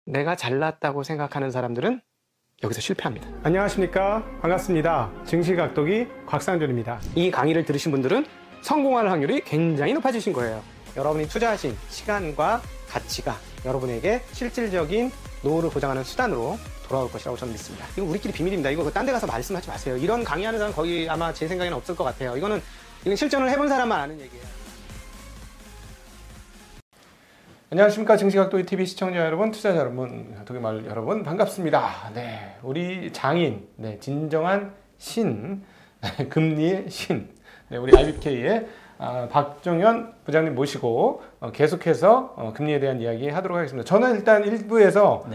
내가 잘났다고 생각하는 사람들은 여기서 실패합니다. 안녕하십니까, 반갑습니다. 증시각도기 곽상준입니다. 이 강의를 들으신 분들은 성공할 확률이 굉장히 높아지신 거예요. 여러분이 투자하신 시간과 가치가 여러분에게 실질적인 노후를 보장하는 수단으로 돌아올 것이라고 저는 믿습니다. 이거 우리끼리 비밀입니다. 이거 딴 데 가서 말씀하지 마세요. 이런 강의하는 사람 거의 아마 제 생각에는 없을 것 같아요. 이건 실전을 해본 사람만 아는 얘기예요. 안녕하십니까, 증시각도기 TV 시청자 여러분, 투자자 여러분, 도기말 여러분, 반갑습니다. 네, 우리 장인, 진정한 신, 금리의 신, 우리 IBK의 박종현 부장님 모시고 계속해서 금리에 대한 이야기 하도록 하겠습니다. 저는 일단 1부에서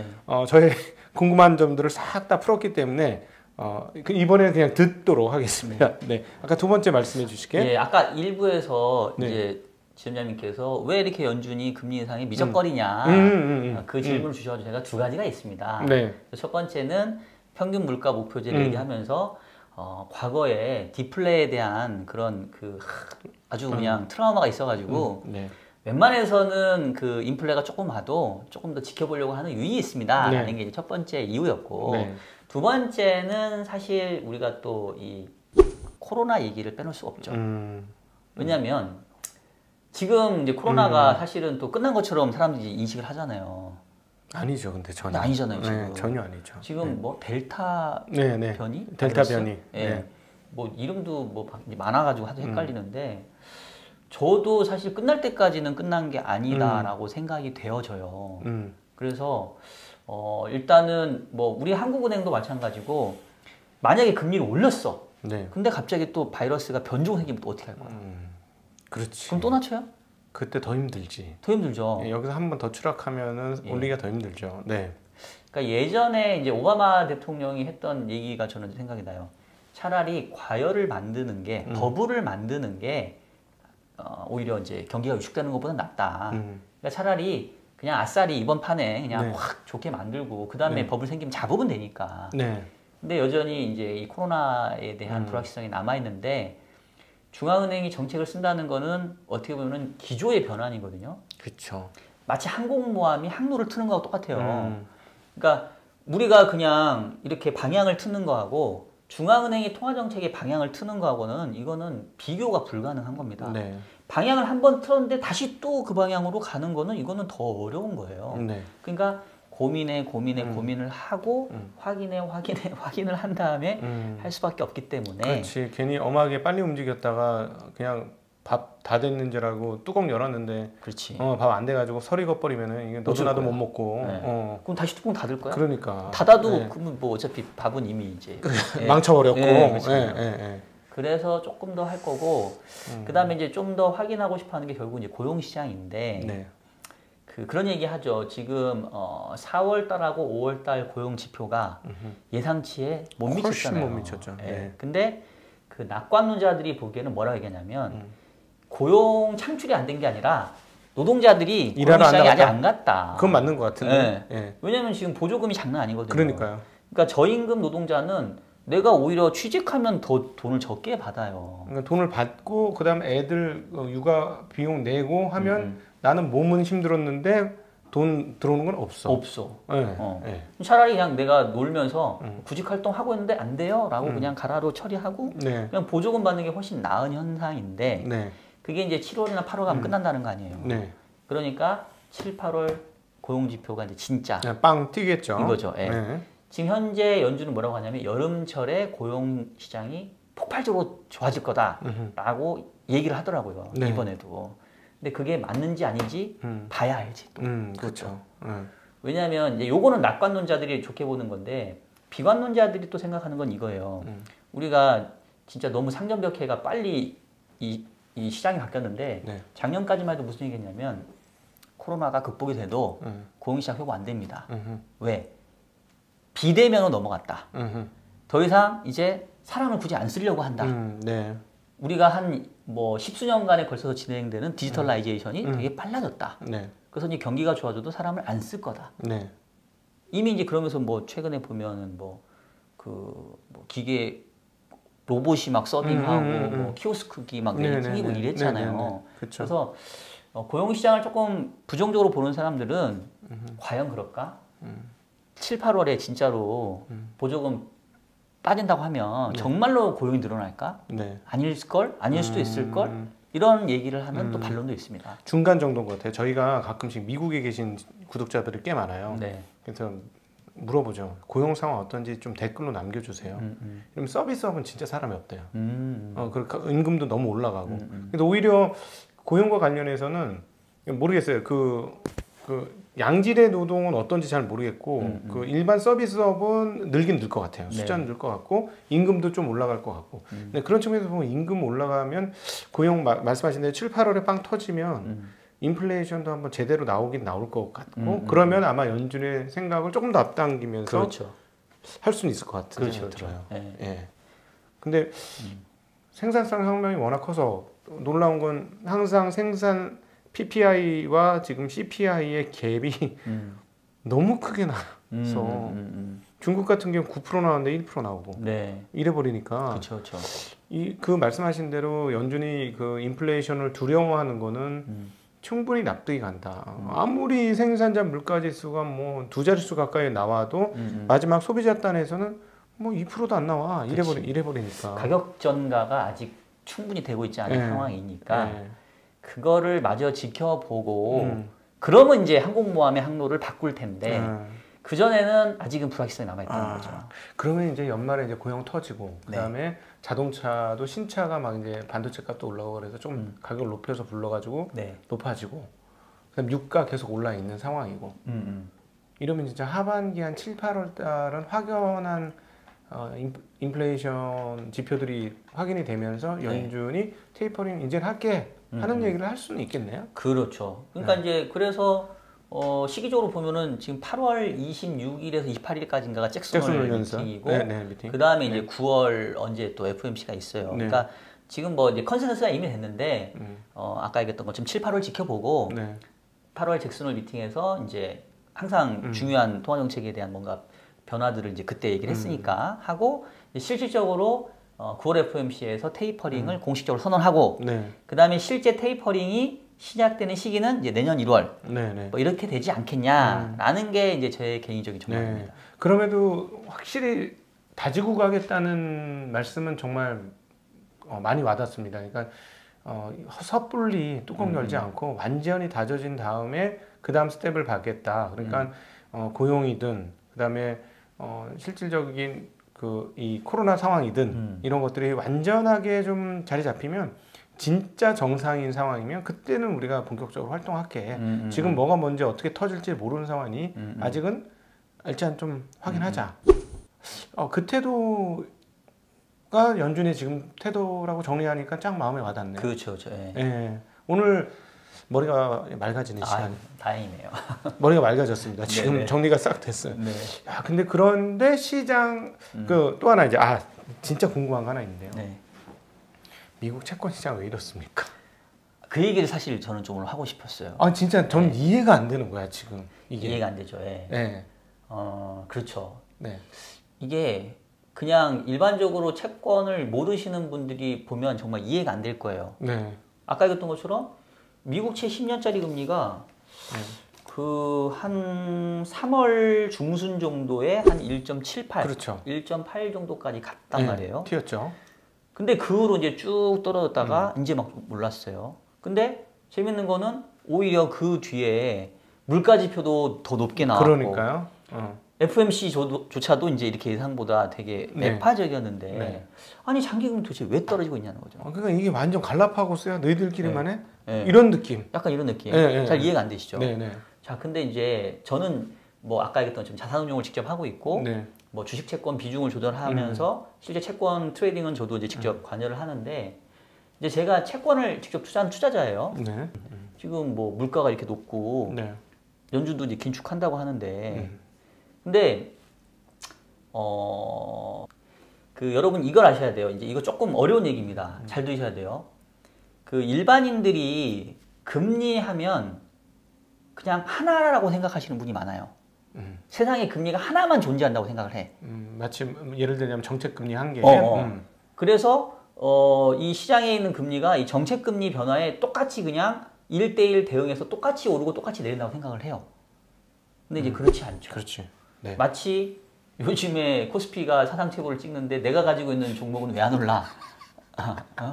저의 궁금한 점들을 싹 다 풀었기 때문에 이번에는 그냥 듣도록 하겠습니다. 네, 아까 두 번째 말씀해 주시게. 예, 아까 1부에서 이제 지점장님께서 왜 이렇게 연준이 금리 인상이 미적거리냐 그 질문을 주셔가지고 제가 두 가지가 있습니다. 첫 번째는 평균 물가 목표제를 얘기하면서 과거에 디플레에 대한 그런 아주 그냥 트라우마가 있어가지고 웬만해서는 그 인플레가 조금 와도 조금 더 지켜보려고 하는 유인이 있습니다. 라는 게 첫 번째 이유였고, 두 번째는 사실 우리가 또 이 코로나 얘기를 빼놓을 수가 없죠. 왜냐하면 지금 이제 코로나가 사실은 또 끝난 것처럼 사람들이 인식을 하잖아요. 아니죠, 근데 전혀. 아니잖아요, 지금. 전혀 아니죠. 지금 뭐 델타 변이? 델타 변이. 뭐 이름도 뭐 많아가지고 하도 헷갈리는데, 저도 사실 끝날 때까지는 끝난 게 아니다라고 생각이 되어져요. 그래서 일단은 뭐 우리 한국은행도 마찬가지고, 만약에 금리를 올렸어. 근데 갑자기 또 바이러스가 변종 생기면 또 어떻게 할 거야? 그렇지. 그럼 또 낮춰요? 그때 더 힘들지. 더 힘들죠. 여기서 한 번 더 추락하면은 올리기가 더 힘들죠. 그러니까 예전에 이제 오바마 대통령이 했던 얘기가 저는 생각이 나요. 차라리 과열을 만드는 게, 버블을 만드는 게 오히려 이제 경기가 위축되는 것보다 낫다. 그러니까 차라리 그냥 아싸리 이번 판에 그냥 확 좋게 만들고 그 다음에 버블 생기면 잡으면 되니까. 근데 여전히 이제 이 코로나에 대한 불확실성이 남아 있는데, 중앙은행이 정책을 쓴다는 거는 어떻게 보면 기조의 변환이거든요. 그렇죠. 마치 항공모함이 항로를 트는 거하고 똑같아요. 그러니까 우리가 그냥 이렇게 방향을 트는 거하고 중앙은행이 통화정책의 방향을 트는 거하고는 이거는 비교가 불가능한 겁니다. 방향을 한번 틀었는데 다시 또 그 방향으로 가는 거는 이거는 더 어려운 거예요. 그러니까 고민을 하고 확인을 한 다음에 할 수밖에 없기 때문에. 그렇지. 괜히 엄하게 빨리 움직였다가 그냥 밥 다 됐는 줄 알고 뚜껑 열었는데, 그렇지. 밥 안 돼가지고 설 익어버리면은 이게 너도 나도 못 먹고. 그럼 다시 뚜껑 닫을 거야? 그러니까. 닫아도 그러면 뭐 어차피 밥은 이미 이제 망쳐버렸고. 그래서 조금 더 할 거고, 그 다음에 이제 좀 더 확인하고 싶어 하는 게 결국 이제 고용 시장인데. 그런 얘기 하죠. 지금 4월 달하고 5월 달 고용 지표가 예상치에 못 미쳤잖아요. 훨씬 못 미쳤죠. 근데 그 낙관론자들이 보기에는 뭐라고 얘기하냐면, 고용 창출이 안 된 게 아니라 노동자들이 고용 시장에 아직 안 갔다. 그건 맞는 것 같은데. 왜냐면 지금 보조금이 장난 아니거든요. 그러니까요. 그러니까 저임금 노동자는 내가 오히려 취직하면 더 돈을 적게 받아요. 그러니까 돈을 받고 그다음에 애들 육아 비용 내고 하면 나는 몸은 힘들었는데 돈 들어오는 건 없어. 차라리 그냥 내가 놀면서 구직 활동하고 있는데 안 돼요? 라고 그냥 가라로 처리하고 그냥 보조금 받는 게 훨씬 나은 현상인데, 그게 이제 7월이나 8월 가면 끝난다는 거 아니에요. 그러니까 7, 8월 고용지표가 이제 진짜 빵 튀겠죠. 이거죠. 지금 현재 연준은 뭐라고 하냐면 여름철에 고용시장이 폭발적으로 좋아질 거다라고 얘기를 하더라고요. 이번에도. 근데 그게 맞는지 아닌지 봐야 알지. 또. 그렇죠. 왜냐하면 이제 요거는 낙관론자들이 좋게 보는 건데, 비관론자들이 또 생각하는 건 이거예요. 우리가 진짜 너무 상전벽해가 빨리 이 시장이 바뀌었는데, 작년까지만 해도 무슨 얘기했냐면 코로나가 극복이 돼도 고용시장 회복 안 됩니다. 왜? 비대면으로 넘어갔다. 더 이상 이제 사람을 굳이 안 쓰려고 한다. 우리가 한 뭐 십수년간에 걸쳐서 진행되는 디지털라이제이션이 되게 빨라졌다. 그래서 이제 경기가 좋아져도 사람을 안 쓸 거다. 이미 이제 그러면서 뭐 최근에 보면은 뭐 기계 로봇이 막 서빙하고 뭐 키오스크기 막 생기고 이랬잖아요. 그래서 고용시장을 조금 부정적으로 보는 사람들은 과연 그럴까? 7, 8월에 진짜로 보조금 빠진다고 하면 정말로 고용이 늘어날까? 네. 아닐걸? 아닐 수도 있을걸? 이런 얘기를 하면 또 반론도 있습니다. 중간 정도인 것 같아요. 저희가 가끔씩 미국에 계신 구독자들이 꽤 많아요. 네. 그래서 물어보죠. 고용 상황 어떤지 좀 댓글로 남겨주세요. 그럼 서비스업은 진짜 사람이 없대요. 그러니까 임금도 너무 올라가고. 근데 오히려 고용과 관련해서는 모르겠어요. 그 양질의 노동은 어떤지 잘 모르겠고 그 일반 서비스업은 늘긴 늘 것 같아요. 숫자는 늘 것 같고 임금도 좀 올라갈 것 같고. 근데 그런 측면에서 보면 임금 올라가면 고용 말씀하신 대로 7, 8월에 빵 터지면 인플레이션도 한번 제대로 나오긴 나올 것 같고 그러면 아마 연준의 생각을 조금 더 앞당기면서 그렇죠. 할 수는 있을 것 같은 그렇죠, 생각이 들어요. 네. 예. 근데 생산성 혁명이 워낙 커서 놀라운 건 항상 생산 PPI와 지금 CPI의 갭이 너무 크게 나서 중국 같은 경우 9% 나오는데 1% 나오고 네. 이래 버리니까 그렇죠, 그렇죠. 그 말씀하신 대로 연준이 그 인플레이션을 두려워하는 거는 충분히 납득이 간다. 아무리 생산자 물가 지수가 뭐 두 자릿수 가까이 나와도 마지막 소비자 단에서는 뭐 2%도 안 나와. 이래 버리니까. 가격 전가가 아직 충분히 되고 있지 않은 상황이니까 그거를 마저 지켜보고 그러면 이제 항공모함의 항로를 바꿀 텐데 그 전에는 아직은 불확실성이 남아 있다는 거죠. 그러면 이제 연말에 이제 고용 터지고 그다음에 자동차도 신차가 막 이제 반도체 값도 올라오고 그래서 좀 가격을 높여서 불러가지고 높아지고 그다음 유가 계속 올라 있는 상황이고 이러면 진짜 하반기 한 7, 8월 달은 확연한 인플레이션 지표들이 확인이 되면서 연준이 테이퍼링 이제는 할게 하는 얘기를 할 수는 있겠네요. 그렇죠. 그러니까 이제 그래서 시기적으로 보면은 지금 8월 26일에서 28일까지인가가 잭슨 미팅이고 미팅. 그 다음에 이제 9월 언제 또 FOMC가 있어요. 그러니까 지금 뭐 이제 컨센서스가 이미 됐는데 아까 얘기했던 것처럼 7, 8월 지켜보고 8월 잭슨홀 미팅에서 이제 항상 중요한 통화 정책에 대한 뭔가 변화들을 이제 그때 얘기를 했으니까 하고 실질적으로 9월 FOMC에서 테이퍼링을 공식적으로 선언하고 그 다음에 실제 테이퍼링이 시작되는 시기는 이제 내년 1월 뭐 이렇게 되지 않겠냐라는 게 이제 제 개인적인 전망입니다. 그럼에도 확실히 다지고 가겠다는 말씀은 정말 많이 와닿습니다. 그러니까 섣불리 뚜껑 열지 않고 완전히 다져진 다음에 그 다음 스텝을 밟겠다. 그러니까 고용이든 그 다음에 실질적인 이 코로나 상황이든 이런 것들이 완전하게 좀 자리 잡히면 진짜 정상인 상황이면 그때는 우리가 본격적으로 활동할게. 지금 뭐가 먼저 어떻게 터질지 모르는 상황이 아직은 일단 좀 확인하자. 그 태도가 연준의 지금 태도라고 정리하니까 쫙 마음에 와닿네요. 그렇죠. 오늘 머리가 맑아지는 시간. 다행이네요. 머리가 맑아졌습니다. 지금 정리가 싹 됐어요. 야, 근데 그런데 시장 또 하나 이제 진짜 궁금한 거 하나 있는데요. 미국 채권 시장 왜 이렇습니까? 그 얘기를 사실 저는 좀 오늘 하고 싶었어요. 진짜 전 이해가 안 되는 거야 지금 이게. 이해가 안 되죠. 그렇죠. 이게 그냥 일반적으로 채권을 모르시는 분들이 보면 정말 이해가 안 될 거예요. 아까 얘기했던 것처럼 미국채 10년짜리 금리가 그 한 3월 중순 정도에 한 1.78, 그렇죠. 1.8 정도까지 갔단 말이에요. 튀었죠. 근데 그 후로 이제 쭉 떨어졌다가 이제 막 올랐어요. 근데 재밌는 거는 오히려 그 뒤에 물가 지표도 더 높게 나왔고. 그러니까요. FOMC조차도 이제 이렇게 예상보다 되게 매파적이었는데 아니 장기금 도대체 왜 떨어지고 있냐는 거죠. 그러니까 이게 완전 갈라파고스야. 너희들끼리만 해? 이런 느낌. 약간 이런 느낌. 잘 이해가 안 되시죠? 자, 근데 이제 저는 뭐 아까 얘기했던 좀 자산운용을 직접 하고 있고 뭐 주식 채권 비중을 조절하면서 실제 채권 트레이딩은 저도 이제 직접 관여를 하는데 이제 제가 채권을 직접 투자한 투자자예요. 지금 뭐 물가가 이렇게 높고 연준도 이제 긴축한다고 하는데 근데 여러분 이걸 아셔야 돼요. 이제 이거 조금 어려운 얘기입니다. 잘 들으셔야 돼요. 그 일반인들이 금리 하면 그냥 하나라고 생각하시는 분이 많아요. 세상에 금리가 하나만 존재한다고 생각을 해. 마치 예를 들자면 정책금리 한 개. 그래서 이 시장에 있는 금리가 이 정책금리 변화에 똑같이 그냥 1대1 대응해서 똑같이 오르고 똑같이 내린다고 생각을 해요. 근데 이제 그렇지 않죠. 그렇지. 네. 마치 요즘에 코스피가 사상 최고를 찍는데 내가 가지고 있는 종목은 왜 안 올라?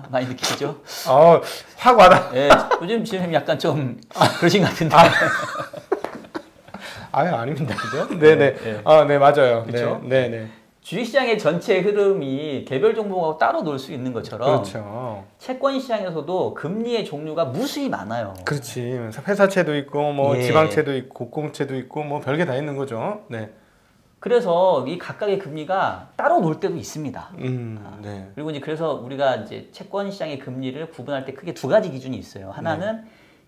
많이 느끼시죠? 확 와닿아. 네, 요즘 지금 약간 좀 그러신 것 같은데. 아닙니다. 그죠? 네네. 네, 맞아요. 그렇죠? 네네. 주식시장의 전체 흐름이 개별 종목하고 따로 놀 수 있는 것처럼 그렇죠. 채권 시장에서도 금리의 종류가 무수히 많아요. 그렇지. 회사채도 있고 뭐 예. 지방채도 있고 공채도 있고 뭐 별게 다 있는 거죠. 네. 그래서 이 각각의 금리가 따로 놀 때도 있습니다. 네. 그리고 이제 그래서 우리가 이제 채권 시장의 금리를 구분할 때 크게 두 가지 기준이 있어요. 하나는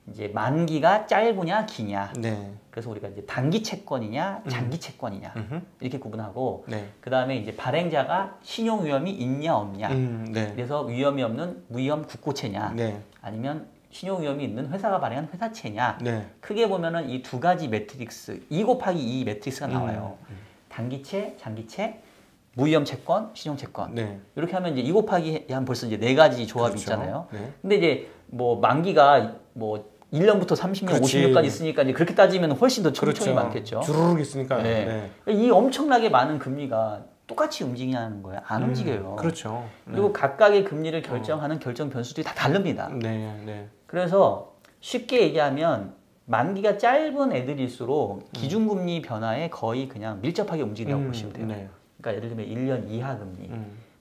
이제 만기가 짧으냐 기냐. 네. 그래서 우리가 이제 단기 채권이냐 장기 채권이냐 이렇게 구분하고 그 다음에 이제 발행자가 신용 위험이 있냐 없냐. 그래서 위험이 없는 무위험 국고채냐 아니면 신용 위험이 있는 회사가 발행한 회사채냐. 크게 보면은 이 두 가지 매트릭스 2 곱하기 2 매트릭스가 나와요. 단기채, 장기채, 무위험 채권, 신용 채권. 이렇게 하면 이제 2 곱하기 하면 벌써 이제 4가지 조합이 그렇죠. 있잖아요. 근데 이제 뭐 만기가 뭐 1년부터 30년, 그렇지. 50년까지 있으니까 이제 그렇게 따지면 훨씬 더 촘촘히 그렇죠. 많겠죠. 주르륵 있으니까. 이 엄청나게 많은 금리가 똑같이 움직이냐는 거예요. 안 움직여요. 그렇죠. 그리고 각각의 금리를 결정하는 결정 변수들이 다 다릅니다. 그래서 쉽게 얘기하면 만기가 짧은 애들일수록 기준금리 변화에 거의 그냥 밀접하게 움직인다고 보시면 돼요. 그러니까 예를 들면 1년 이하 금리,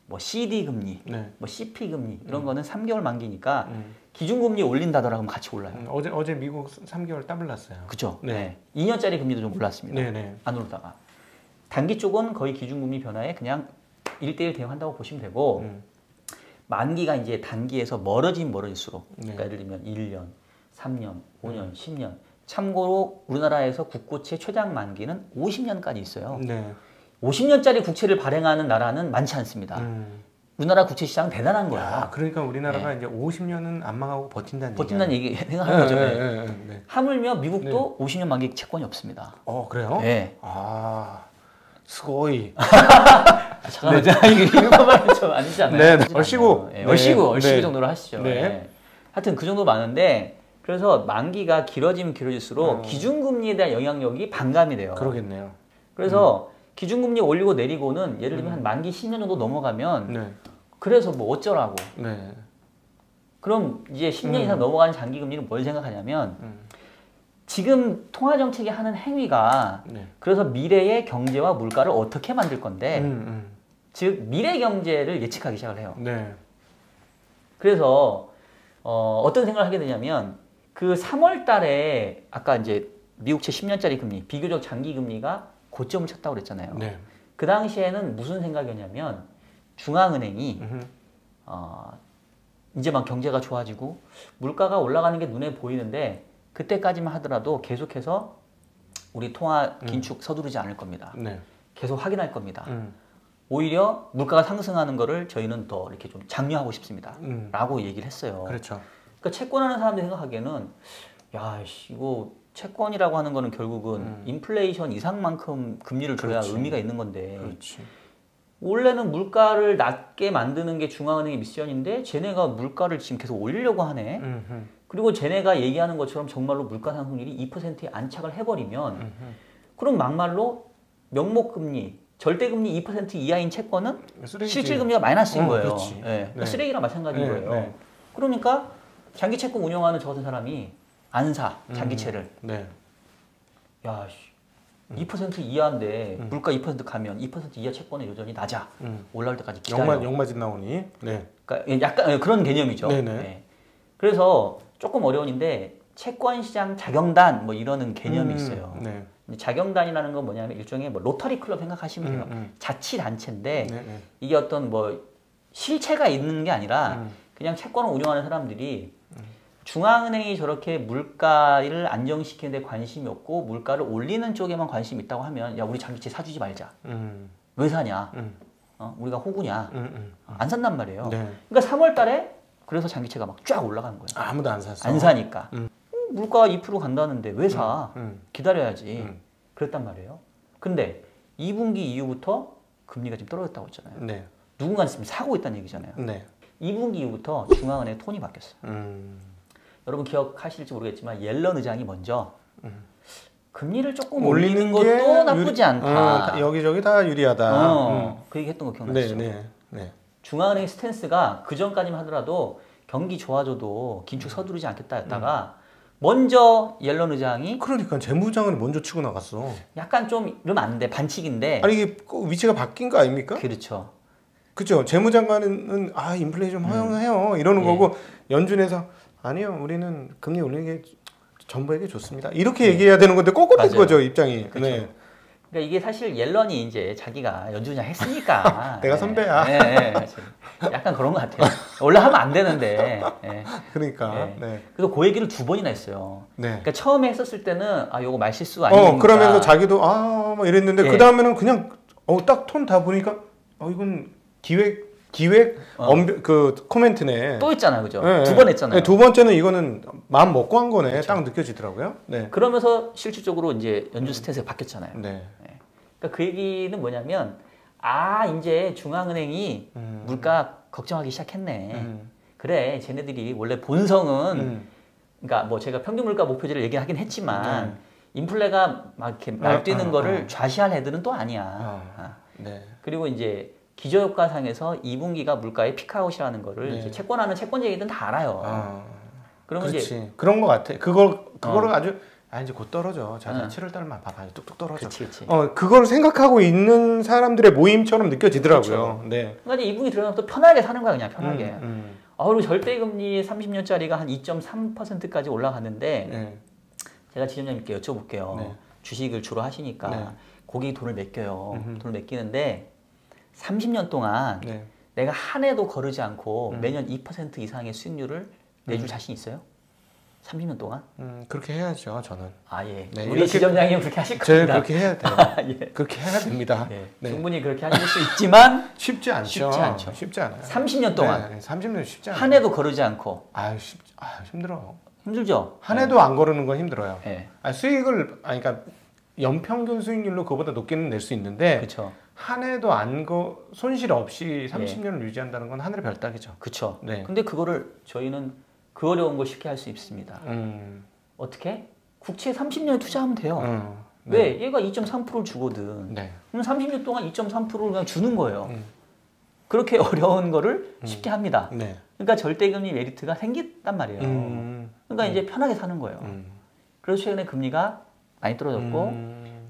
뭐 CD 금리, 뭐 CP 금리 이런 거는 3개월 만기니까 기준금리 올린다더라 그러면 같이 올라요. 어제 미국 3개월 더블 났어요. 그죠? 2년짜리 금리도 좀 올랐습니다. 안 오르다가. 단기 쪽은 거의 기준금리 변화에 그냥 1대1 대응한다고 보시면 되고 만기가 이제 단기에서 멀어질수록 그러니까 예를 들면 1년, 3년, 5년, 10년 참고로 우리나라에서 국고채 최장 만기는 50년까지 있어요. 50년짜리 국채를 발행하는 나라는 많지 않습니다. 우리나라 국채 시장 대단한 거야. 그러니까 우리나라가 이제 50년은 안 망하고 버틴다는 얘기 생각하는 거죠. 하물며 미국도 50년 만기 채권이 없습니다. 그래요? 네. 스고이. 잠깐만, 이게 일반말은 좀 아니지 않나요? 얼씨구. 얼씨구 정도로 하시죠. 하여튼 그 정도 많은데 그래서 만기가 길어지면 길어질수록 기준금리에 대한 영향력이 반감이 돼요. 그러겠네요. 그래서 기준금리 올리고 내리고는 예를 들면 한 만기 10년 정도 넘어가면 그래서 뭐 어쩌라고. 그럼 이제 10년 이상 넘어가는 장기금리는 뭘 생각하냐면 지금 통화정책이 하는 행위가 그래서 미래의 경제와 물가를 어떻게 만들 건데 즉 미래 경제를 예측하기 시작을 해요. 그래서 어떤 생각을 하게 되냐면 그 3월 달에 아까 이제 미국채 10년짜리 금리 비교적 장기 금리가 고점을 쳤다고 그랬잖아요. 그 당시에는 무슨 생각이었냐면 중앙은행이 이제 막 경제가 좋아지고 물가가 올라가는 게 눈에 보이는데 그때까지만 하더라도 계속해서 우리 통화 긴축 서두르지 않을 겁니다. 계속 확인할 겁니다. 오히려 물가가 상승하는 거를 저희는 더 이렇게 좀 장려하고 싶습니다. 라고 얘기를 했어요. 그렇죠. 그러니까 채권하는 사람들이 생각하기에는 야, 이거 채권이라고 하는 거는 결국은 인플레이션 이상만큼 금리를 줘야 의미가 있는 건데 원래는 물가를 낮게 만드는 게 중앙은행의 미션인데 쟤네가 물가를 지금 계속 올리려고 하네. 그리고 쟤네가 얘기하는 것처럼 정말로 물가 상승률이 2%에 안착을 해버리면 그럼 막말로 명목금리, 절대금리 2% 이하인 채권은 실질금리가 마이너스인 거예요. 그러니까 쓰레기랑 마찬가지인 거예요. 그러니까 장기채권 운영하는 저 같은 사람이 안 사, 장기채를. 야, 2% 이하인데 물가 2% 가면 2% 이하 채권은 여전히 낮아. 올라올 때까지 기다려. 영마진 나오니. 그러니까 약간 그런 개념이죠. 그래서 조금 어려운데 채권 시장 자경단 뭐 이러는 개념이 있어요. 자경단이라는 건 뭐냐면 일종의 뭐 로터리 클럽 생각하시면 돼요. 자치단체인데 이게 어떤 뭐 실체가 있는 게 아니라 그냥 채권을 운영하는 사람들이 중앙은행이 저렇게 물가를 안정시키는 데 관심이 없고 물가를 올리는 쪽에만 관심이 있다고 하면 야 우리 장기채 사주지 말자. 왜 사냐? 우리가 호구냐? 안 산단 말이에요. 그러니까 3월 달에 그래서 장기채가 막 쫙 올라간 거예요. 아무도 안 샀어. 안 사니까. 물가가 2% 간다는데 왜 사? 기다려야지. 그랬단 말이에요. 근데 2분기 이후부터 금리가 지금 떨어졌다고 했잖아요. 누군가 지금 사고 있다는 얘기잖아요. 2분기 이후부터 중앙은행 톤이 바뀌었어요. 여러분 기억하실지 모르겠지만 옐런 의장이 먼저 금리를 조금 올리는 것도 나쁘지 않다. 여기저기 다 유리하다. 그 얘기했던 거 기억나시죠? 네. 중앙은행 스탠스가 그 전까지만 하더라도 경기 좋아져도 긴축 서두르지 않겠다였다가 먼저 옐런 의장이 그러니까 재무장을 먼저 치고 나갔어. 약간 좀 이러면 안 돼. 반칙인데. 아니 이게 위치가 바뀐 거 아닙니까? 그렇죠. 그죠. 재무장관은 인플레이션 허용해요 이러는 거고 연준에서 아니요 우리는 금리 올리는 게 정부에게 좋습니다. 이렇게 얘기해야 되는 건데 거꾸로 된 거죠 입장이. 그렇죠. 네. 그러니까 이게 사실 옐런이 이제 자기가 연준장 했으니까 내가 선배야. 약간 그런 것 같아요. 원래 하면 안 되는데. 그러니까. 그래서 그 얘기를 2번이나 했어요. 그러니까 처음에 했었을 때는 요거 말실수 아니니까. 그러면서 자기도 뭐 이랬는데 그 다음에는 그냥 딱 톤 다 보니까 이건 기획 그 코멘트네. 또 있잖아요, 그죠? 2번 했잖아요. 두 번째는 이거는 마음 먹고 한 거네. 그렇죠. 딱 느껴지더라고요. 그러면서 실질적으로 이제 연준 스탠스가 바뀌었잖아요. 그러니까 그 얘기는 뭐냐면 이제 중앙은행이 물가 걱정하기 시작했네. 그래, 쟤네들이 원래 본성은 그러니까 뭐 제가 평균 물가 목표제를 얘기하긴 했지만 인플레가 막 이렇게 날뛰는 거를 좌시할 애들은 또 아니야. 그리고 이제 기저효과상에서 2분기가 물가의 피크아웃이라는 거를 이제 채권하는 채권쟁이들은 다 알아요. 그러면 이제 그런 거 같아. 그거를 아주 이제 곧 떨어져. 자자 7월 달만 봐봐요. 뚝뚝 떨어져. 그치. 그걸 생각하고 있는 사람들의 모임처럼 느껴지더라고요. 그렇죠. 그러니까 이제 2분기 들어가면 또 편하게 사는 거야, 그냥 편하게. 그리고 절대금리 30년짜리가 한 2.3%까지 올라갔는데 제가 지점장님께 여쭤볼게요. 주식을 주로 하시니까 고객이 돈을 맡겨요. 돈을 맡기는데 30년 동안 내가 한 해도 거르지 않고 매년 2% 이상의 수익률을 내줄 자신 있어요? 30년 동안? 그렇게 해야죠, 저는. 예. 우리 지점장님은 그렇게 하실 겁니다. 그렇게 해야 돼요. 그렇게 해야 됩니다. 충분히 그렇게 하실 수 있지만 쉽지 않죠. 쉽지 않아요. 30년 동안 30년 쉽지 않아요. 한 해도 거르지 않고. 힘들어. 힘들죠? 한 해도 안 거르는 건 힘들어요. 수익을 그러니까 연평균 수익률로 그거보다 높게는 낼 수 있는데 그렇죠. 한 해도 손실 없이 30년을 유지한다는 건 하늘의 별따기죠. 그렇죠. 근데 그거를 저희는 그 어려운 걸 쉽게 할 수 있습니다. 어떻게? 국채 30년에 투자하면 돼요. 왜? 얘가 2.3%를 주거든. 그럼 30년 동안 2.3%를 그냥 주는 거예요. 그렇게 어려운 거를 쉽게 합니다. 그러니까 절대금리 메리트가 생겼단 말이에요. 그러니까 이제 편하게 사는 거예요. 그래서 최근에 금리가 많이 떨어졌고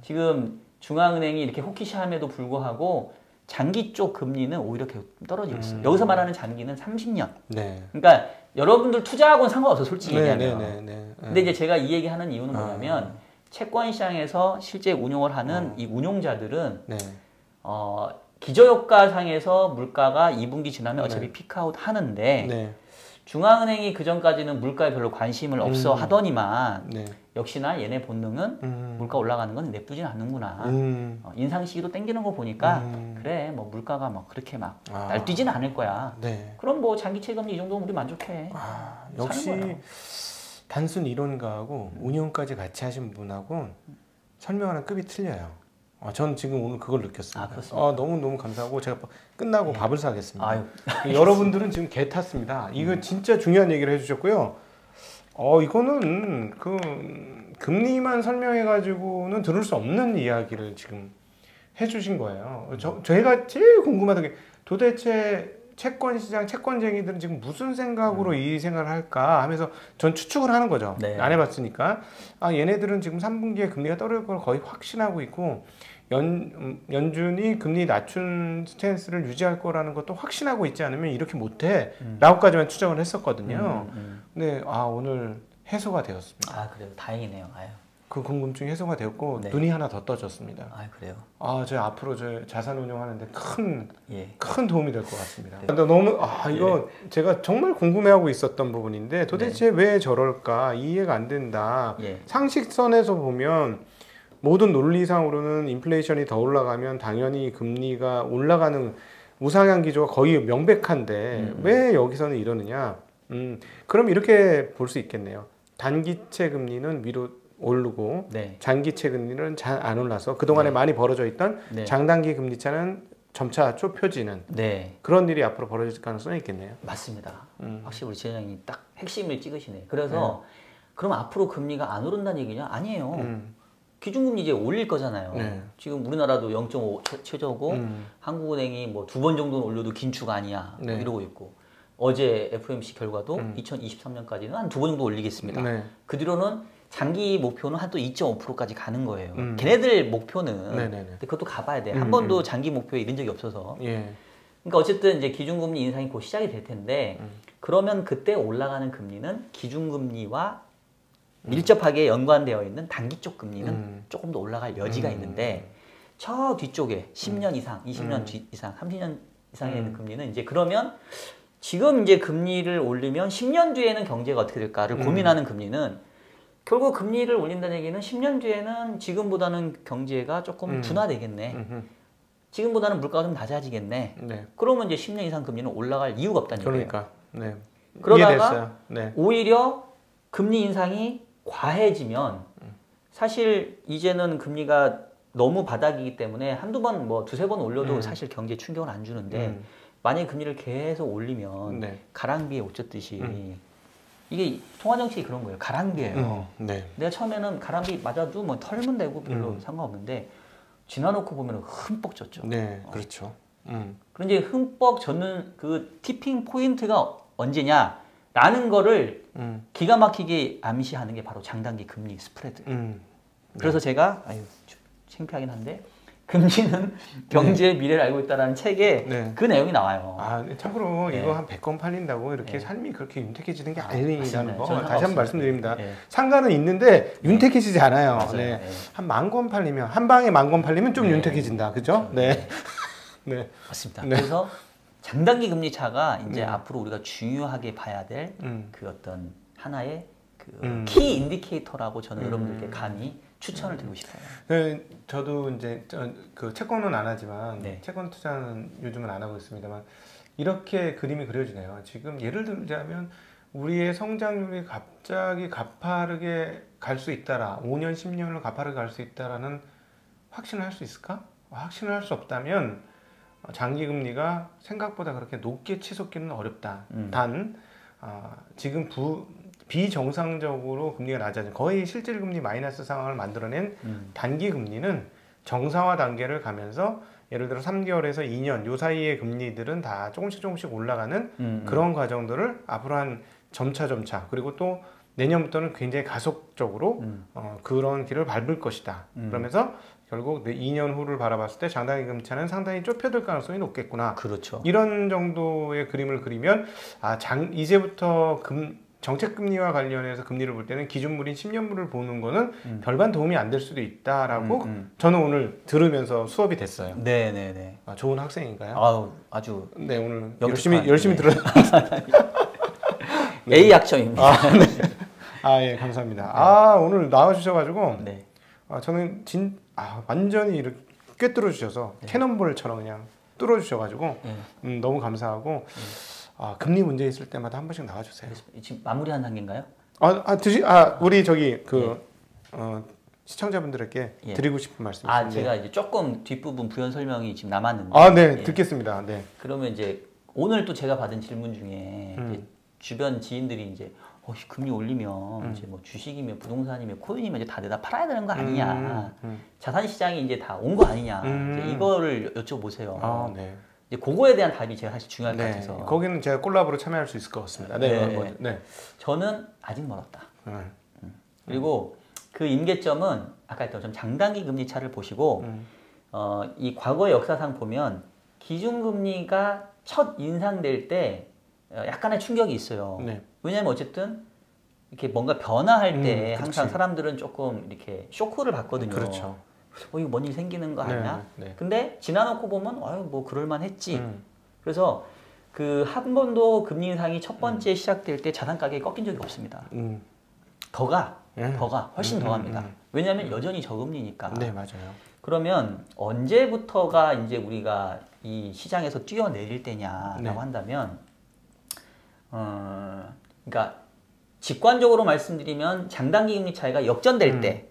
지금 중앙은행이 이렇게 호키시함에도 불구하고 장기 쪽 금리는 오히려 계속 떨어지고 있어요. 여기서 말하는 장기는 30년. 그러니까 여러분들 투자하고는 상관없어요, 솔직히 얘기하면. 근데 이제 제가 이 얘기하는 이유는 뭐냐면 채권 시장에서 실제 운용을 하는 이 운용자들은 기저효과상에서 물가가 2분기 지나면 어차피 피크아웃 하는데 중앙은행이 그 전까지는 물가에 별로 관심을 없어 하더니만 역시나 얘네 본능은 물가 올라가는 건 나쁘진 않는구나. 인상 시기도 땡기는 거 보니까 그래 뭐 물가가 막 그렇게 막 날뛰진 않을 거야. 그럼 뭐 장기채 금리 이 정도면 우리 만족해. 역시 단순 이론가하고 운용까지 같이 하신 분하고 설명하는 급이 틀려요. 전 지금 오늘 그걸 느꼈습니다. 너무 감사하고 제가 끝나고 밥을 사겠습니다. 여러분들은 지금 개 탔습니다. 이거 진짜 중요한 얘기를 해주셨고요. 이거는 그 금리만 설명해가지고는 들을 수 없는 이야기를 지금 해주신 거예요. 저희가 제일 궁금하던 게 도대체 채권 시장, 채권쟁이들은 지금 무슨 생각으로 이 생각을 할까 하면서 전 추측을 하는 거죠. 안 해봤으니까. 얘네들은 지금 3분기에 금리가 떨어질 걸 거의 확신하고 있고 연준이 금리 낮춘 스탠스를 유지할 거라는 것도 확신하고 있지 않으면 이렇게 못해 라고까지만 추정을 했었거든요. 근데 오늘 해소가 되었습니다. 그래요. 다행이네요. 그 궁금증이 해소가 되었고 눈이 하나 더 떠졌습니다. 그래요? 저희 앞으로 자산 운용하는데 큰 도움이 될 것 같습니다. 근데 너무 이거 제가 정말 궁금해하고 있었던 부분인데 도대체 왜 저럴까 이해가 안 된다. 상식선에서 보면 모든 논리상으로는 인플레이션이 더 올라가면 당연히 금리가 올라가는 우상향 기조가 거의 명백한데 왜 여기서는 이러느냐? 그럼 이렇게 볼 수 있겠네요. 단기채 금리는 위로 오르고 장기채 금리는 잘 안 올라서 그동안에 많이 벌어져 있던 장단기 금리 차는 점차 좁혀지는 그런 일이 앞으로 벌어질 가능성이 있겠네요. 맞습니다. 확실히 우리 지회장님이 딱 핵심을 찍으시네. 그래서 그럼 앞으로 금리가 안 오른다는 얘기냐? 아니에요. 기준금리 이제 올릴 거잖아요. 네. 지금 우리나라도 0.5 최저고 한국은행이 뭐 2번 정도는 올려도 긴축 아니야 뭐 네. 이러고 있고 어제 FOMC 결과도 2023년까지는 한 2번 정도 올리겠습니다. 네. 그 뒤로는 장기 목표는 한 또 2.5%까지 가는 거예요. 걔네들 목표는 근데 그것도 가봐야 돼. 한 번도 장기 목표에 이른 적이 없어서. 예. 그러니까 어쨌든 이제 기준금리 인상이 곧 시작이 될 텐데 그러면 그때 올라가는 금리는 기준금리와 밀접하게 연관되어 있는 단기 쪽 금리는 조금 더 올라갈 여지가 있는데 저 뒤쪽에 10년 이상, 20년 이상, 30년 이상에 있는 금리는 이제 그러면 지금 이제 금리를 올리면 10년 뒤에는 경제가 어떻게 될까를 고민하는 금리는 결국 금리를 올린다는 얘기는 10년 뒤에는 지금보다는 경제가 조금 둔화되겠네. 지금보다는 물가가 좀 낮아지겠네. 네. 그러면 이제 10년 이상 금리는 올라갈 이유가 없다는 얘기예요. 그러니까. 네. 그러다가 네. 오히려 금리 인상이 과해지면 사실 이제는 금리가 너무 바닥이기 때문에 한두 번 뭐 두세 번 올려도 사실 경제에 충격을 안 주는데 만약에 금리를 계속 올리면 네. 가랑비에 옷 젖듯이 이게 통화정책이 그런 거예요. 가랑비예요. 네. 내가 처음에는 가랑비 맞아도 뭐 털면 되고 별로 상관없는데 지나놓고 보면 흠뻑 젖죠. 네, 그렇죠. 그런데 흠뻑 젖는 그 티핑 포인트가 언제냐라는 거를 기가 막히게 암시하는 게 바로 장단기 금리 스프레드. 그래서 제가 창피하긴 한데 금리는 경제의 미래를 알고 있다라는 책에 그 내용이 나와요. 아, 참고로 이거 한 100권 팔린다고 이렇게 삶이 그렇게 윤택해지는 게 아니라는 거 다시 한번 말씀드립니다. 상관은 있는데 윤택해지지 않아요. 네. 한 10,000권 팔리면 한 방에 10,000권 팔리면 좀 윤택해진다. 그죠? 네. 네. 맞습니다. 그래서 장단기 금리 차가 이제 앞으로 우리가 중요하게 봐야 될 그 어떤 하나의 그 키 인디케이터라고 저는 여러분들께 감히 추천을 드리고 싶어요. 저도 이제 그 채권은 안 하지만 채권 투자는 요즘은 안 하고 있습니다만 이렇게 그림이 그려지네요. 지금 예를 들자면 우리의 성장률이 갑자기 가파르게 갈 수 있다라 5년, 10년을 가파르게 갈 수 있다라는 확신을 할 수 있을까? 확신을 할 수 없다면 장기 금리가 생각보다 그렇게 높게 치솟기는 어렵다. 단 지금 비정상적으로 금리가 낮아진 거의 실질 금리 마이너스 상황을 만들어낸 단기 금리는 정상화 단계를 가면서 예를 들어 3개월에서 2년 요 사이의 금리들은 다 조금씩 올라가는 그런 과정들을 앞으로 한 점차 그리고 또 내년부터는 굉장히 가속적으로 그런 길을 밟을 것이다. 그러면서 결국 2년 후를 바라봤을 때 장단기 금리차는 상당히 좁혀들 가능성이 높겠구나. 그렇죠. 이런 정도의 그림을 그리면 이제부터 정책금리와 관련해서 금리를 볼 때는 기준물인 10년물을 보는 거는 별반 도움이 안 될 수도 있다라고 저는 오늘 들으면서 수업이 됐어요. 네네네. 좋은 학생인가요? 아주. 네, 오늘 열심히 들어요. 네. A 학점입니다. 예, 감사합니다. 오늘 나와주셔가지고 네. 저는 완전히 이렇게 꿰뚫어 주셔서 캐논볼처럼 그냥 뚫어 주셔가지고 너무 감사하고. 금리 문제 있을 때마다 한 번씩 나와주세요. 지금 마무리한 단계인가요? 우리 저기 시청자분들에게 드리고 싶은 말씀 있습니다. 제가 이제 조금 뒷부분 부연 설명이 지금 남았는데. 네, 듣겠습니다. 네. 그러면 이제 오늘 또 제가 받은 질문 중에 이제 주변 지인들이 이제 금리 올리면 이제 뭐 주식이면 부동산이면 코인이면 이제 다 내다 팔아야 되는 거 아니냐? 자산 시장이 이제 다 온 거 아니냐? 이제 이거를 여쭤보세요. 네. 그거에 대한 답이 제가 사실 중요할 것 같아서 거기는 제가 콜라보로 참여할 수 있을 것 같습니다. 네. 저는 아직 멀었다. 그리고 그 임계점은 아까 했던 좀 장단기 금리 차를 보시고 이 과거의 역사상 보면 기준금리가 첫 인상될 때 약간의 충격이 있어요. 왜냐하면 어쨌든 이렇게 뭔가 변화할 때 항상 사람들은 조금 이렇게 쇼크를 받거든요. 그렇죠. 이거 뭔 일 생기는 거 아니야? 근데 지나놓고 보면 뭐 그럴만 했지. 그래서 그 한 번도 금리 인상이 첫 번째 시작될 때 자산 가격이 꺾인 적이 없습니다. 더가 훨씬 더 갑니다. 왜냐하면 여전히 저금리니까. 네, 맞아요. 그러면 언제부터가 이제 우리가 이 시장에서 뛰어내릴 때냐라고 한다면 그러니까 직관적으로 말씀드리면 장단기 금리 차이가 역전될 때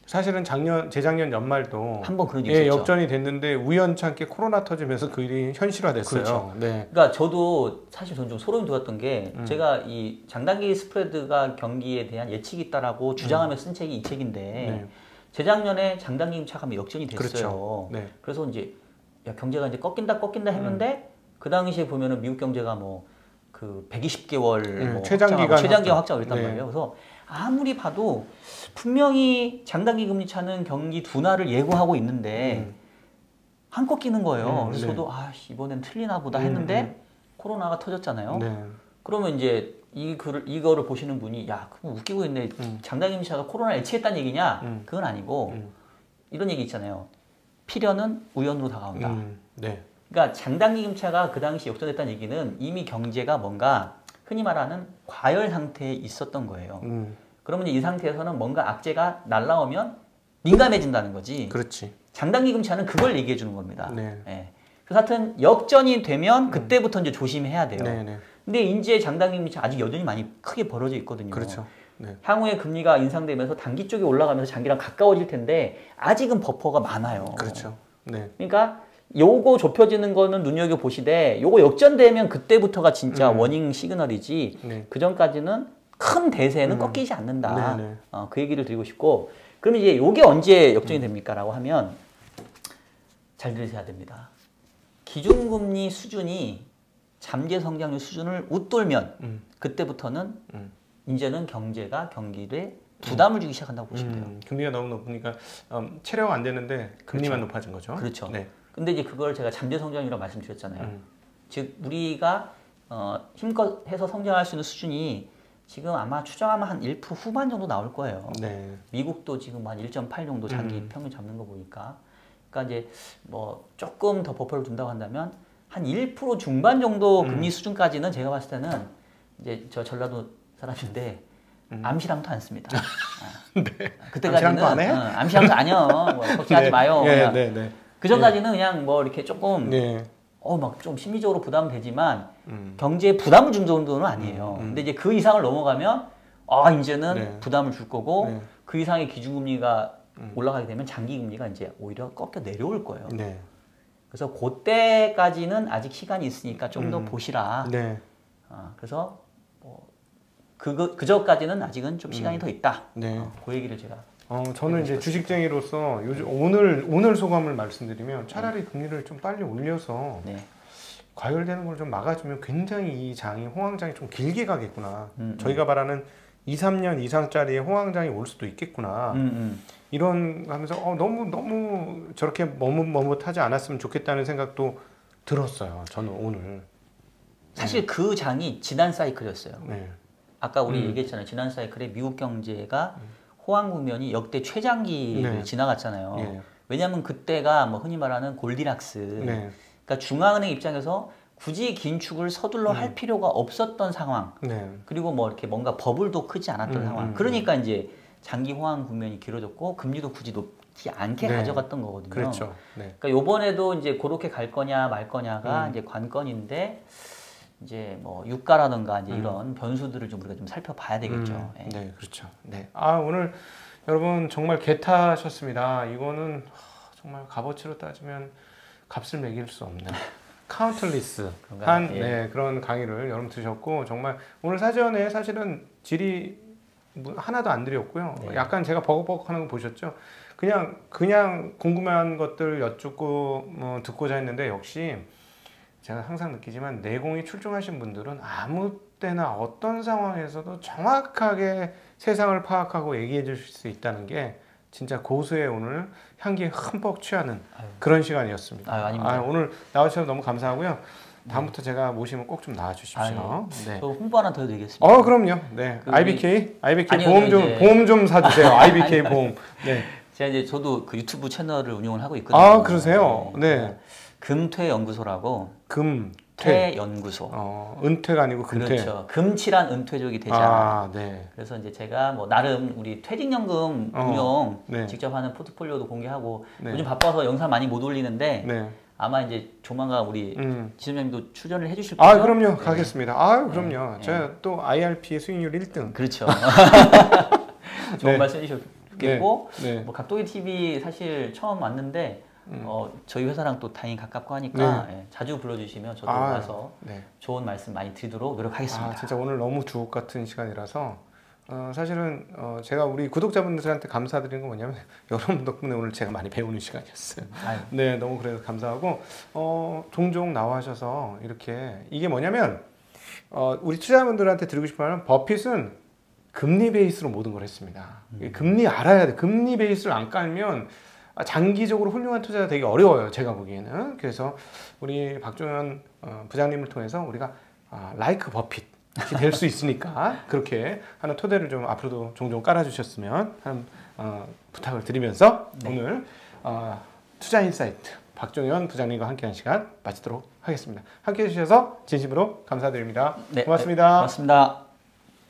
사실은 재작년 연말도 한번 그런 일이 있었죠. 역전이 됐는데 우연찮게 코로나 터지면서 그 일이 현실화됐어요. 그렇죠. 그러니까 저도 사실 저는 좀 소름이 돋았던 게 제가 이 장단기 스프레드가 경기에 대한 예측이 있다라고 주장하며 쓴 책이 이 책인데 재작년에 장단기 임차가 역전이 됐어요. 그렇죠. 네. 그래서 이제 야, 경제가 이제 꺾인다 했는데 그 당시에 보면은 미국 경제가 뭐 그 120개월 뭐 최장기간 확장을 했단 말이에요. 그래서 아무리 봐도 분명히 장단기 금리 차는 경기 둔화를 예고하고 있는데 한껏 끼는 거예요. 그래서 저도 이번엔 틀리나 보다 했는데 코로나가 터졌잖아요. 네. 그러면 이제 이거를 보시는 분이 야, 그럼 웃기고 있네. 장단기 금리차가 코로나를 예측했다는 얘기냐? 그건 아니고 이런 얘기 있잖아요. 필연은 우연으로 다가온다. 네. 그러니까 장단기 금리차가 그 당시 역전됐다는 얘기는 이미 경제가 뭔가 흔히 말하는 과열 상태에 있었던 거예요. 그러면 이 상태에서는 뭔가 악재가 날라오면 민감해진다는 거지. 그렇지. 장단기 금리차는 그걸 얘기해 주는 겁니다. 네. 네. 그래서 하여튼 역전이 되면 그때부터 이제 조심해야 돼요. 네. 근데 이제 장단기 금리차 아직 여전히 많이 크게 벌어져 있거든요. 그렇죠. 네. 향후에 금리가 인상되면서 단기 쪽에 올라가면서 장기랑 가까워질 텐데 아직은 버퍼가 많아요. 그렇죠. 네. 그러니까 요거 좁혀지는 거는 눈여겨보시되 요거 역전되면 그때부터가 진짜 워닝 시그널이지 네. 그 전까지는 큰 대세는 꺾이지 않는다. 그 얘기를 드리고 싶고 그러면 이제 요게 언제 역전이 됩니까? 라고 하면 잘 들으셔야 됩니다. 기준금리 수준이 잠재 성장률 수준을 웃돌면 그때부터는 이제는 경기에 부담을 주기 시작한다고 보시면 돼요. 금리가 너무 높으니까 체려가 안 되는데 금리만 그렇죠. 높아진 거죠. 그렇죠. 네. 근데 이제 그걸 제가 잠재 성장이라고 말씀드렸잖아요. 즉 우리가 힘껏 해서 성장할 수 있는 수준이 지금 아마 추정하면 한 1% 후반 정도 나올 거예요. 네. 미국도 지금 한 1.8 정도 장기 평균 잡는 거 보니까. 그러니까 이제 뭐 조금 더 버퍼를 둔다고 한다면 한 1% 중반 정도 금리 수준까지는 제가 봤을 때는 이제 저 전라도 사람인데 암시랑도 안 씁니다. 네. 그때까지는 암시랑도 아니요. 뭐 걱정하지 마요. 그 전까지는 그냥 뭐 이렇게 조금 막 좀 심리적으로 부담되지만 경제에 부담을 준 정도는 아니에요. 근데 이제 그 이상을 넘어가면 이제는 부담을 줄 거고 그 이상의 기준금리가 올라가게 되면 장기금리가 이제 오히려 꺾여 내려올 거예요. 그래서 그때까지는 아직 시간이 있으니까 좀 더 보시라. 그래서 뭐 그저까지는 아직은 좀 시간이 더 있다. 그 얘기를 제가. 저는 이제 주식쟁이로서 요즘 오늘 소감을 말씀드리면 차라리 금리를 좀 빨리 올려서 과열되는 걸 좀 막아주면 굉장히 이 장이 호황장이 좀 길게 가겠구나. 저희가 말하는 2, 3년 이상짜리의 호황장이 올 수도 있겠구나. 이런 하면서 너무 저렇게 머뭇머뭇하지 않았으면 좋겠다는 생각도 들었어요. 저는 오늘. 사실 그 장이 지난 사이클이었어요. 아까 우리 얘기했잖아요. 지난 사이클에 미국 경제가 호황 국면이 역대 최장기를 지나갔잖아요. 왜냐하면 그때가 뭐 흔히 말하는 골디락스. 그러니까 중앙은행 입장에서 굳이 긴축을 서둘러 할 필요가 없었던 상황. 그리고 뭐 이렇게 뭔가 버블도 크지 않았던 상황. 그러니까 이제 장기 호황 국면이 길어졌고 금리도 굳이 높지 않게 가져갔던 거거든요. 그렇죠. 그러니까 요번에도 이제 그렇게 갈 거냐 말 거냐가 이제 관건인데 이제 뭐 유가라든가 이제 이런 변수들을 좀 우리가 좀 살펴봐야 되겠죠. 네, 그렇죠. 네. 오늘 여러분 정말 개타셨습니다. 이거는 정말 값어치로 따지면 값을 매길 수 없는 카운틀리스한 그런 강의를 여러분 들으셨고 정말 오늘 사전에 사실은 질의 하나도 안 드렸고요. 약간 제가 버벅버벅하는 거 보셨죠? 그냥 궁금한 것들 여쭙고 뭐 듣고자 했는데 역시 제가 항상 느끼지만 내공이 출중하신 분들은 아무 때나 어떤 상황에서도 정확하게 세상을 파악하고 얘기해 주실 수 있다는 게 진짜 고수의 오늘 향기에 흠뻑 취하는 그런 시간이었습니다. 아닙니다. 오늘 나와주셔서 너무 감사하고요. 다음부터 제가 모시면 꼭 좀 나와주십시오. 저 홍보 하나 더 드리겠습니다. 그럼요. 네, IBK 보험 좀 사주세요. IBK 보험. 네. 제가 이제 저도 그 유튜브 채널을 운영을 하고 있거든요. 그러세요? 네. 금퇴연구소라고. 퇴연구소. 은퇴가 아니고 금퇴. 그렇죠. 금칠한 은퇴족이 되자. 그래서 이제 제가 뭐 나름 우리 퇴직연금 운영 직접 하는 포트폴리오도 공개하고 요즘 바빠서 영상 많이 못 올리는데 아마 이제 조만간 우리 지점장님도 출연을 해주실 거죠? 그럼요. 가겠습니다. 그럼요. 제가 또 IRP의 수익률 1등. 그렇죠. 좋은 말씀 해주셨겠고 뭐 각도기 TV 사실 처음 왔는데 저희 회사랑 또 다행히 가깝고 하니까 자주 불러주시면 저도 와서 좋은 말씀 많이 드리도록 노력하겠습니다. 진짜 오늘 너무 주옥 같은 시간이라서 사실은 제가 우리 구독자분들한테 감사드리는 건 뭐냐면 여러분 덕분에 오늘 제가 많이 배우는 시간이었어요. 아유. 네, 너무 그래서 감사하고 종종 나와셔서 이렇게 이게 뭐냐면 우리 투자자분들한테 드리고 싶은 말은 버핏은 금리 베이스로 모든 걸 했습니다. 금리 알아야 돼. 금리 베이스를 안 깔면 장기적으로 훌륭한 투자가 되기 어려워요. 제가 보기에는. 그래서 우리 박종현 부장님을 통해서 우리가 라이크 버핏 될 수 있으니까 그렇게 하는 토대를 좀 앞으로도 종종 깔아주셨으면 하는 부탁을 드리면서 네. 오늘 투자 인사이트 박종현 부장님과 함께한 시간 마치도록 하겠습니다. 함께해 주셔서 진심으로 감사드립니다. 네, 고맙습니다. 고맙습니다.